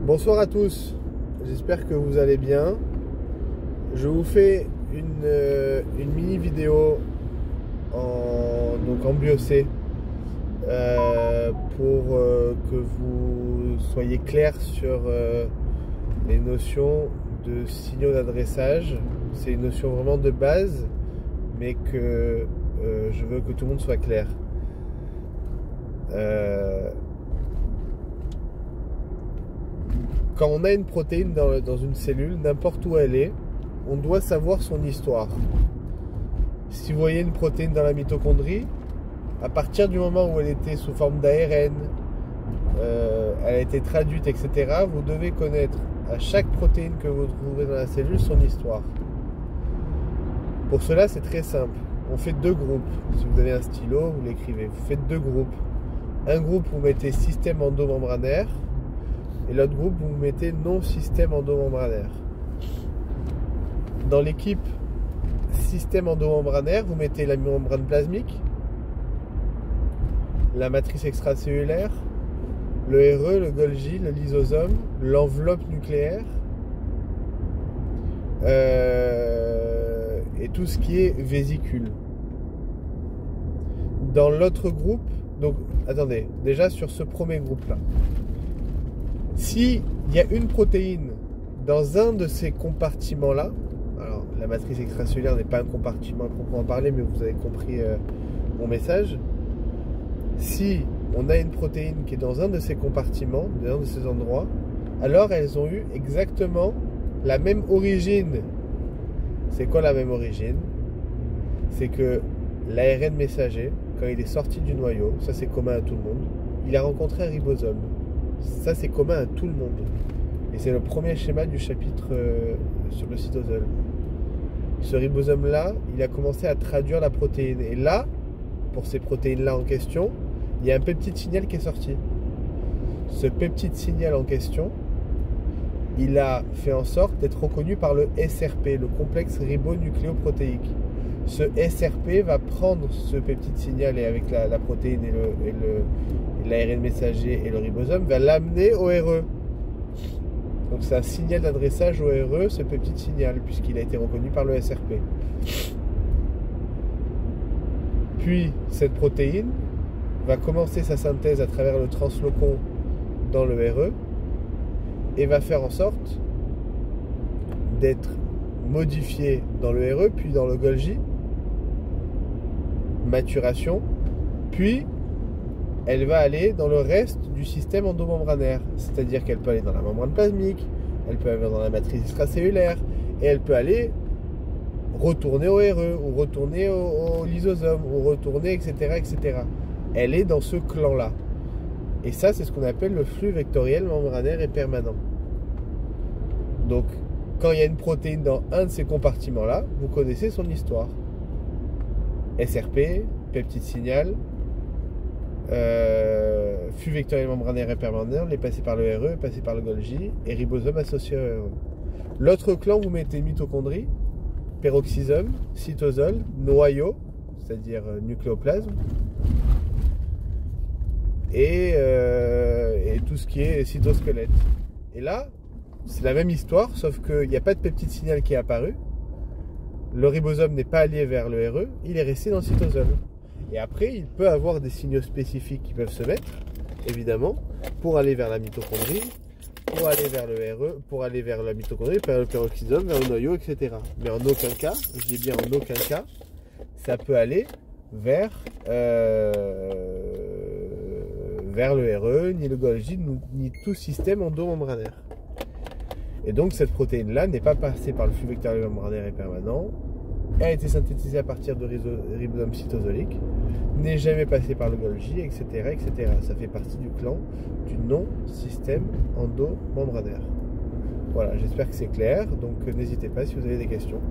Bonsoir à tous, j'espère que vous allez bien. Je vous fais une mini vidéo en BIOC pour que vous soyez clairs sur les notions de signaux d'adressage. C'est une notion vraiment de base, mais que je veux que tout le monde soit clair. Quand on a une protéine dans une cellule, n'importe où elle est, on doit savoir son histoire. Si vous voyez une protéine dans la mitochondrie, à partir du moment où elle était sous forme d'ARN, elle a été traduite, etc., vous devez connaître à chaque protéine que vous trouverez dans la cellule son histoire. Pour cela, c'est très simple. On fait deux groupes. Si vous avez un stylo, vous l'écrivez. Vous faites deux groupes. Un groupe, vous mettez système endomembranaire. Et l'autre groupe, vous mettez non-système endomembranaire. Dans l'équipe système endomembranaire, vous mettez la membrane plasmique, la matrice extracellulaire, le RE, le Golgi, le lysosome, l'enveloppe nucléaire et tout ce qui est vésicule. Dans l'autre groupe, donc attendez, déjà sur ce premier groupe-là, s'il y a une protéine dans un de ces compartiments-là, alors la matrice extracellulaire n'est pas un compartiment à proprement parler, mais vous avez compris mon message. Si on a une protéine qui est dans un de ces compartiments, dans un de ces endroits, alors elles ont eu exactement la même origine. C'est quoi la même origine? C'est que l'ARN messager, quand il est sorti du noyau, ça c'est commun à tout le monde, il a rencontré un ribosome. Ça c'est commun à tout le monde. Et c'est le premier schéma du chapitre sur le cytosol. Ce ribosome-là, il a commencé à traduire la protéine. Et là, pour ces protéines-là en question, il y a un peptide signal qui est sorti. Ce peptide signal en question, il a fait en sorte d'être reconnu par le SRP, le complexe ribonucléoprotéique. Ce SRP va prendre ce peptide signal et avec la protéine et l'ARN messager et le ribosome, va l'amener au RE. Donc c'est un signal d'adressage au RE, ce peptide signal, puisqu'il a été reconnu par le SRP. Puis cette protéine va commencer sa synthèse à travers le translocon dans le RE et va faire en sorte d'être modifiée dans le RE, puis dans le Golgi, maturation, puis elle va aller dans le reste du système endomembranaire, c'est-à-dire qu'elle peut aller dans la membrane plasmique, elle peut aller dans la matrice extracellulaire, et elle peut aller retourner au RE, ou retourner au lysosome, ou retourner, etc., etc. Elle est dans ce clan-là. Et ça, c'est ce qu'on appelle le flux vectoriel membranaire et permanent. Donc, quand il y a une protéine dans un de ces compartiments-là, vous connaissez son histoire. SRP, peptide signal, flux vectoriel membranaire et permanent, est passé par le RE, est passé par le Golgi, et ribosome associé au RE. L'autre clan, vous mettez mitochondrie, peroxysome, cytosol, noyau, c'est-à-dire nucléoplasme, et tout ce qui est cytosquelette. Et là, c'est la même histoire, sauf qu'il n'y a pas de peptide signal qui est apparu. Le ribosome n'est pas allé vers le RE, il est resté dans le cytosol. Et après, il peut avoir des signaux spécifiques qui peuvent se mettre, évidemment, pour aller vers la mitochondrie, pour aller vers le RE, pour aller vers la mitochondrie, vers le peroxysome, vers le noyau, etc. Mais en aucun cas, je dis bien en aucun cas, ça peut aller vers le RE, ni le Golgi, ni tout système endomembranaire. Et donc cette protéine-là n'est pas passée par le flux vectoriel membranaire et permanent, elle a été synthétisée à partir de ribosome cytosolique, n'est jamais passée par le Golgi, etc., etc. Ça fait partie du clan du non-système endomembranaire. Voilà, j'espère que c'est clair, donc n'hésitez pas si vous avez des questions.